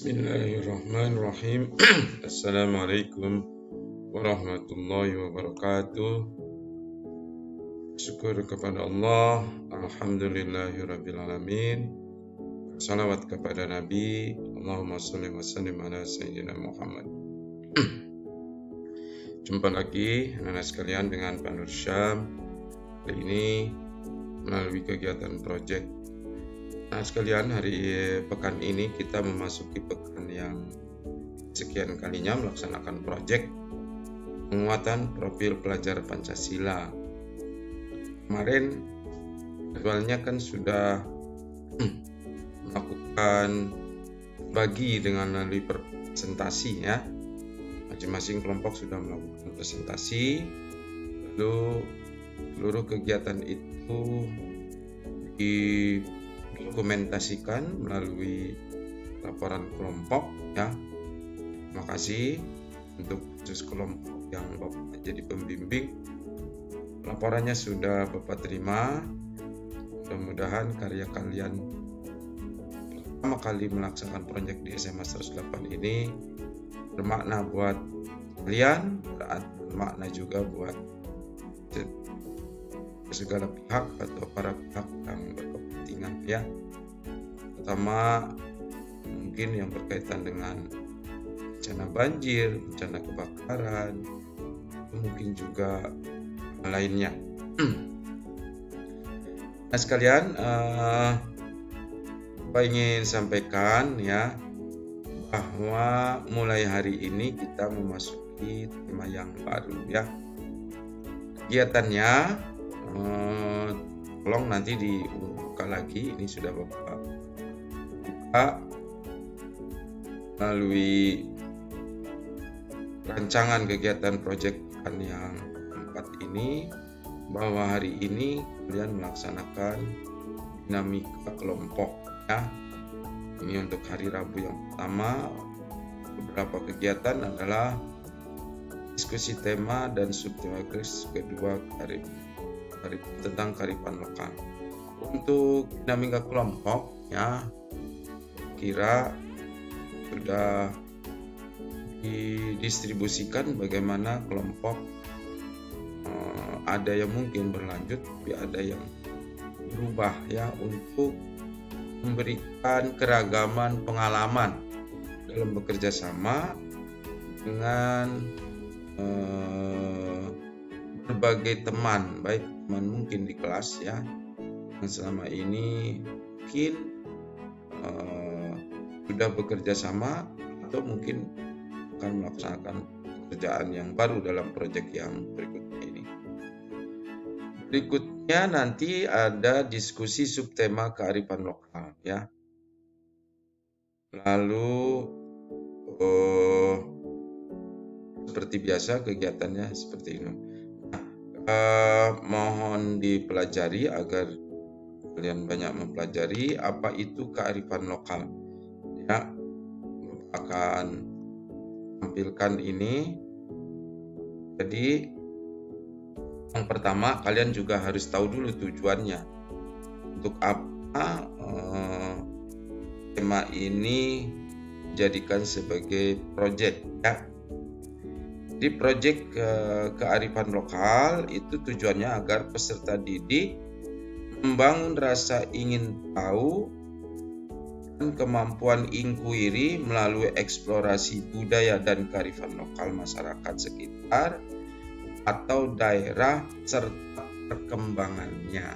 Bismillahirrahmanirrahim. Assalamualaikum warahmatullahi wabarakatuh. Syukur kepada Allah, alhamdulillahirabbil alamin. Salawat kepada Nabi, Allahumma sholli wa sallim ala sayyidina Muhammad. Jumpa lagi anak-anak sekalian dengan Pak Nur Syam. Kali ini melalui kegiatan project. Nah sekalian, hari pekan ini kita memasuki pekan yang sekian kalinya melaksanakan proyek penguatan profil pelajar Pancasila. Kemarin jadwalnya kan sudah melakukan bagi dengan melalui presentasi ya. Masing-masing kelompok sudah melakukan presentasi, lalu seluruh kegiatan itu dokumentasikan melalui laporan kelompok ya. Terima kasih untuk khusus kelompok yang Bapak jadi pembimbing. Laporannya sudah Bapak terima. Mudah-mudahan karya kalian pertama kali melaksanakan proyek di SMA 108 ini bermakna buat kalian, bermakna juga buat segala pihak atau para pihak yang berkepentingan ya. Pertama mungkin yang berkaitan dengan bencana banjir, bencana kebakaran, mungkin juga lainnya. Nah sekalian, Pak ingin sampaikan ya bahwa mulai hari ini kita memasuki tema yang baru ya. Kegiatannya tolong nanti dibuka lagi, ini sudah Bapak buka melalui rancangan kegiatan proyek yang keempat ini, bahwa hari ini kalian melaksanakan dinamika kelompok ya. Ini untuk hari Rabu yang pertama. Beberapa kegiatan adalah diskusi tema dan subtema kedua tentang kearifan lokal. Untuk dinamika kelompok ya, kira sudah didistribusikan bagaimana kelompok ada yang mungkin berlanjut, tapi ada yang berubah ya, untuk memberikan keragaman pengalaman dalam bekerja sama dengan berbagai teman, baik teman mungkin di kelas ya yang selama ini mungkin sudah bekerja sama atau mungkin akan melaksanakan pekerjaan yang baru dalam proyek yang berikutnya ini. Berikutnya nanti ada diskusi subtema kearifan lokal ya. Lalu seperti biasa kegiatannya seperti ini. Mohon dipelajari agar kalian banyak mempelajari apa itu kearifan lokal ya. Akan tampilkan ini. Jadi yang pertama kalian juga harus tahu dulu tujuannya, untuk apa tema ini dijadikan sebagai proyek ya. Di proyek kearifan lokal itu tujuannya agar peserta didik membangun rasa ingin tahu dan kemampuan inquiry melalui eksplorasi budaya dan kearifan lokal masyarakat sekitar atau daerah serta perkembangannya.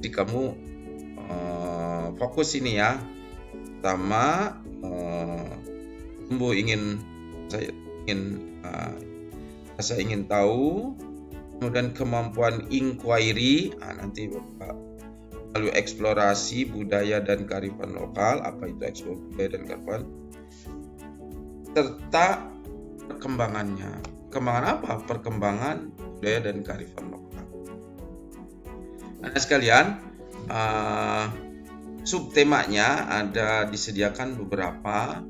Jadi kamu fokus ini ya. Pertama, saya ingin tahu, kemudian kemampuan inquiry, nanti Bapak lalu eksplorasi budaya dan kearifan lokal, apa itu eksplorasi budaya dan kearifan, serta perkembangannya. Perkembangan apa? Perkembangan budaya dan kearifan lokal. Nah sekalian, subtemanya ada disediakan beberapa.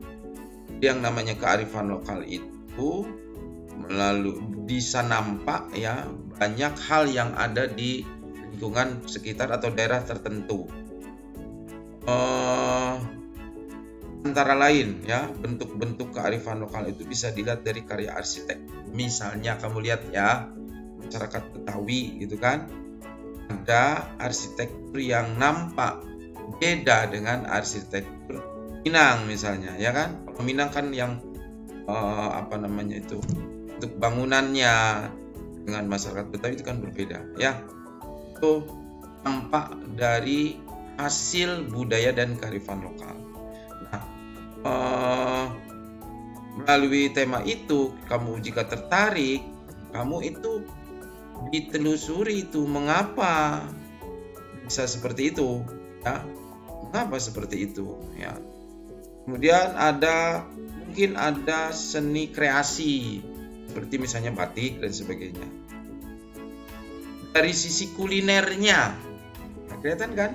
Yang namanya kearifan lokal itu melalui bisa nampak ya, banyak hal yang ada di lingkungan sekitar atau daerah tertentu. Antara lain ya, bentuk-bentuk kearifan lokal itu bisa dilihat dari karya arsitek. Misalnya kamu lihat ya, masyarakat Betawi gitu kan, ada arsitektur yang nampak beda dengan arsitektur Minang misalnya, ya kan? Kalau Minang kan yang untuk bangunannya dengan masyarakat Betawi itu kan berbeda, ya. Itu tampak dari hasil budaya dan kearifan lokal. Melalui tema itu, kamu jika tertarik, kamu itu ditelusuri itu mengapa bisa seperti itu, ya. Mengapa seperti itu, ya. Kemudian mungkin ada seni kreasi seperti misalnya batik dan sebagainya. Dari sisi kulinernya, kelihatan kan?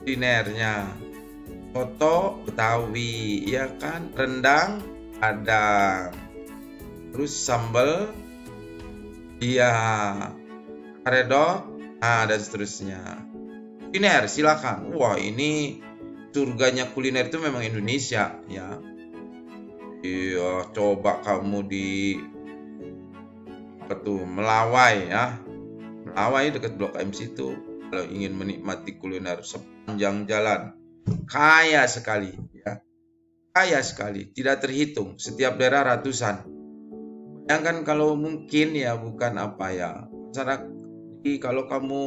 Kulinernya, soto Betawi, ya kan, rendang ada, terus sambal, ya, karedok, dan seterusnya. Kuliner, silakan. Wah, ini surganya kuliner itu memang Indonesia, ya. Iya, coba kamu di Melawai, ya. Melawai dekat Blok M situ, kalau ingin menikmati kuliner sepanjang jalan, kaya sekali, ya. Kaya sekali, tidak terhitung, setiap daerah ratusan. Bayangkan kalau mungkin ya, bukan kalau kamu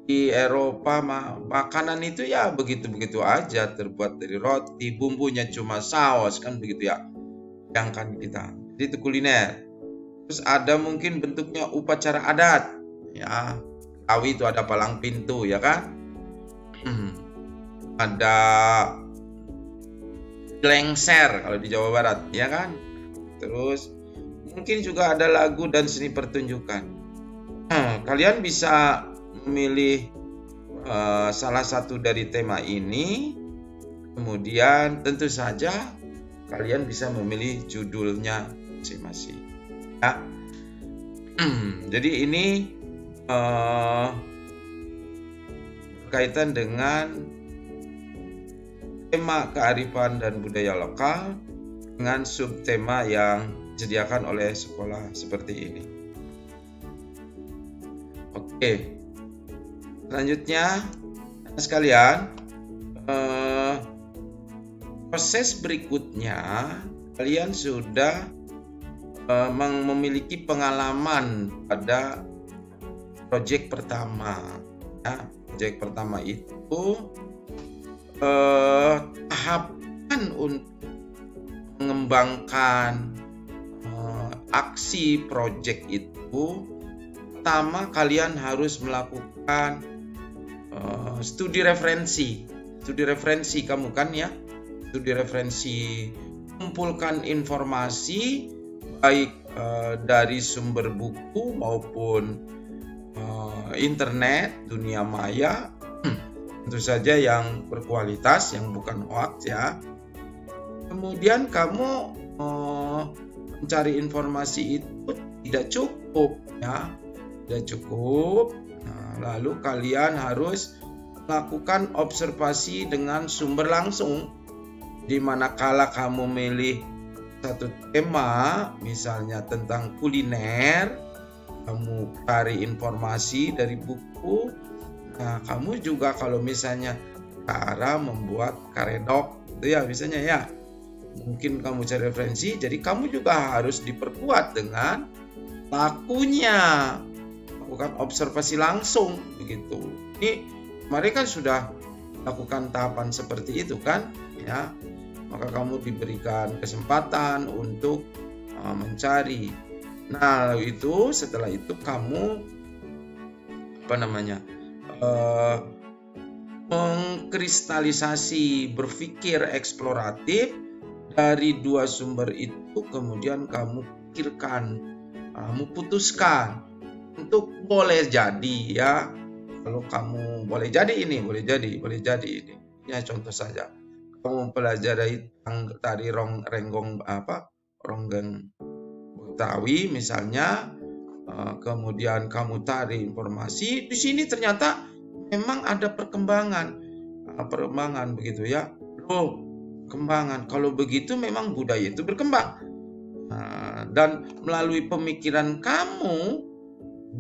di Eropa makanan itu ya begitu-begitu aja, terbuat dari roti, bumbunya cuma saus kan begitu ya. Bayangkan kita, jadi itu kuliner. Terus ada mungkin bentuknya upacara adat, ya. Betawi itu ada palang pintu, ya kan? Ada lengser kalau di Jawa Barat, ya kan? Terus mungkin juga ada lagu dan seni pertunjukan. Kalian bisa memilih salah satu dari tema ini, kemudian tentu saja kalian bisa memilih judulnya masing-masing, ya. Jadi ini berkaitan dengan tema kearifan dan budaya lokal dengan subtema yang disediakan oleh sekolah seperti ini. Oke, selanjutnya sekalian, proses berikutnya kalian sudah memiliki pengalaman pada proyek pertama, ya. Proyek pertama itu tahapan untuk mengembangkan aksi proyek itu. Pertama, kalian harus melakukan studi referensi kamu kan, ya. Studi referensi, kumpulkan informasi baik dari sumber buku maupun internet, dunia maya, tentu saja yang berkualitas, yang bukan hoax, ya. Kemudian kamu mencari informasi itu tidak cukup, ya. Tidak cukup. Lalu kalian harus melakukan observasi dengan sumber langsung. Di manakala kamu memilih satu tema, misalnya tentang kuliner, kamu cari informasi dari buku. Nah, kamu juga kalau misalnya cara membuat karedok, itu ya misalnya, ya. Mungkin kamu cari referensi, jadi kamu juga harus diperkuat dengan lakunya. Lakukan observasi langsung begitu. Ini mereka sudah lakukan tahapan seperti itu kan, ya. Maka kamu diberikan kesempatan untuk mencari. Nah, setelah itu kamu mengkristalisasi, berpikir eksploratif dari dua sumber itu, kemudian kamu pikirkan, kamu putuskan untuk boleh jadi, ya. Kalau kamu boleh jadi ini, boleh jadi ini. Ya, contoh saja. Kamu mempelajari tari ronggeng Betawi misalnya, kemudian kamu cari informasi, di sini ternyata memang ada perkembangan begitu, ya. Loh, perkembangan. Kalau begitu memang budaya itu berkembang. Dan melalui pemikiran kamu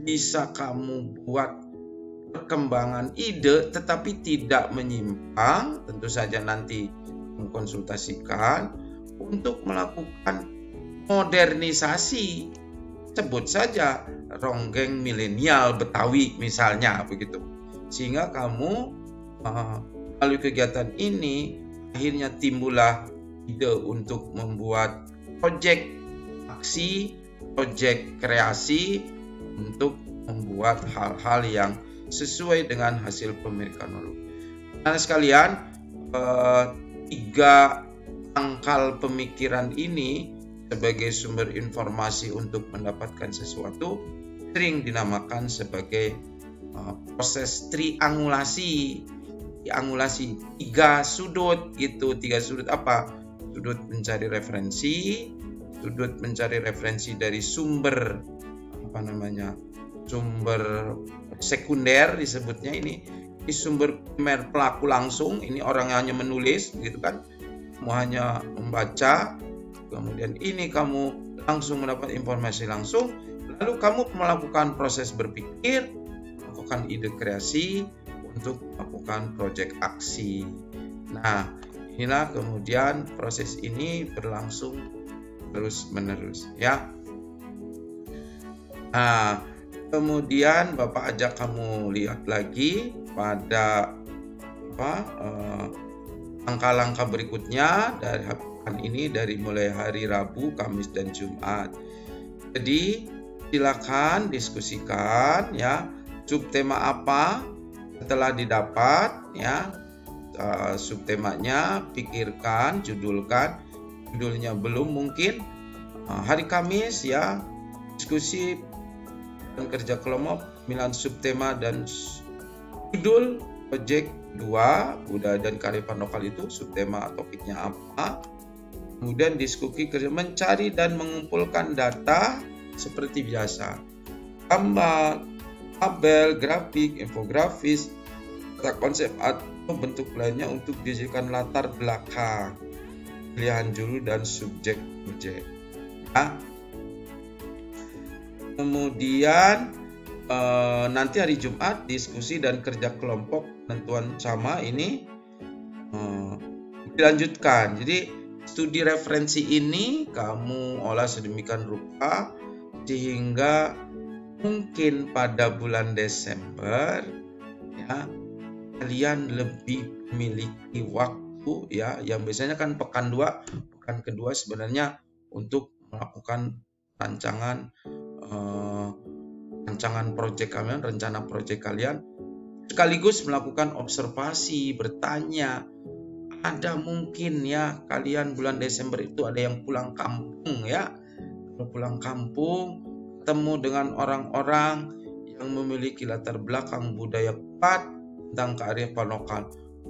bisa kamu buat perkembangan ide tetapi tidak menyimpang. Tentu saja nanti mengkonsultasikan untuk melakukan modernisasi. Sebut saja ronggeng milenial Betawi misalnya begitu. Sehingga kamu melalui kegiatan ini akhirnya timbullah ide untuk membuat proyek aksi, proyek kreasi untuk membuat hal-hal yang sesuai dengan hasil pemeriksaan. Nah sekalian, 3 pangkal pemikiran ini sebagai sumber informasi untuk mendapatkan sesuatu sering dinamakan sebagai proses triangulasi. Triangulasi 3 sudut gitu. 3 sudut apa? Sudut mencari referensi, sudut mencari referensi dari sumber sumber sekunder disebutnya ini sumber primer pelaku langsung, ini orang yang hanya menulis gitu kan, mau hanya membaca, kemudian ini kamu langsung mendapat informasi langsung, lalu kamu melakukan proses berpikir, melakukan ide kreasi untuk melakukan proyek aksi. Nah, inilah kemudian proses ini berlangsung terus menerus ya. Nah, kemudian Bapak ajak kamu lihat lagi pada langkah-langkah berikutnya dari pekan ini, dari mulai hari Rabu, Kamis dan Jumat. Jadi silakan diskusikan ya, subtema apa setelah didapat ya, subtemanya pikirkan, judulnya belum mungkin. Hari Kamis ya, diskusi dan kerja kelompok, pemilihan subtema dan judul proyek 2 budaya dan kearifan lokal itu subtema topiknya apa. Kemudian diskusi kerja mencari dan mengumpulkan data seperti biasa, gambar, tabel, grafik, infografis, konsep atau bentuk lainnya untuk dijadikan latar belakang, pilihan judul dan subjek proyek. Ya. Kemudian nanti hari Jumat diskusi dan kerja kelompok penentuan sama ini dilanjutkan. Jadi studi referensi ini kamu olah sedemikian rupa sehingga mungkin pada bulan Desember ya kalian lebih memiliki waktu ya, yang biasanya kan pekan kedua sebenarnya untuk melakukan rancangan proyek kalian, rencana proyek kalian, sekaligus melakukan observasi, bertanya. Ada mungkin ya kalian bulan Desember itu ada yang pulang kampung ya. Kalau pulang kampung ketemu dengan orang-orang yang memiliki latar belakang budaya kuat tentang kearifan lokal.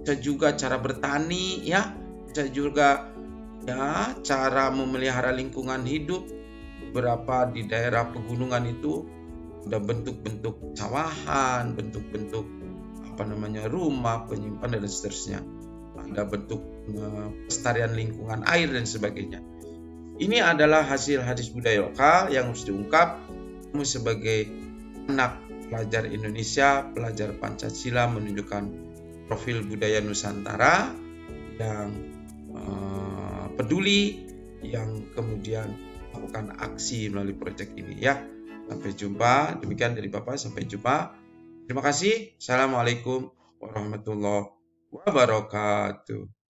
Bisa juga cara bertani ya, bisa juga ya cara memelihara lingkungan hidup. Beberapa di daerah pegunungan itu ada bentuk-bentuk sawahan, bentuk-bentuk rumah penyimpanan dan seterusnya. Ada bentuk pelestarian lingkungan air dan sebagainya. Ini adalah hasil hadis budaya lokal yang harus diungkap. Kamu sebagai anak pelajar Indonesia, pelajar Pancasila menunjukkan profil budaya Nusantara yang peduli, yang kemudian melakukan aksi melalui proyek ini ya. Sampai jumpa. Demikian dari Bapak, sampai jumpa. Terima kasih. Assalamualaikum warahmatullahi wabarakatuh.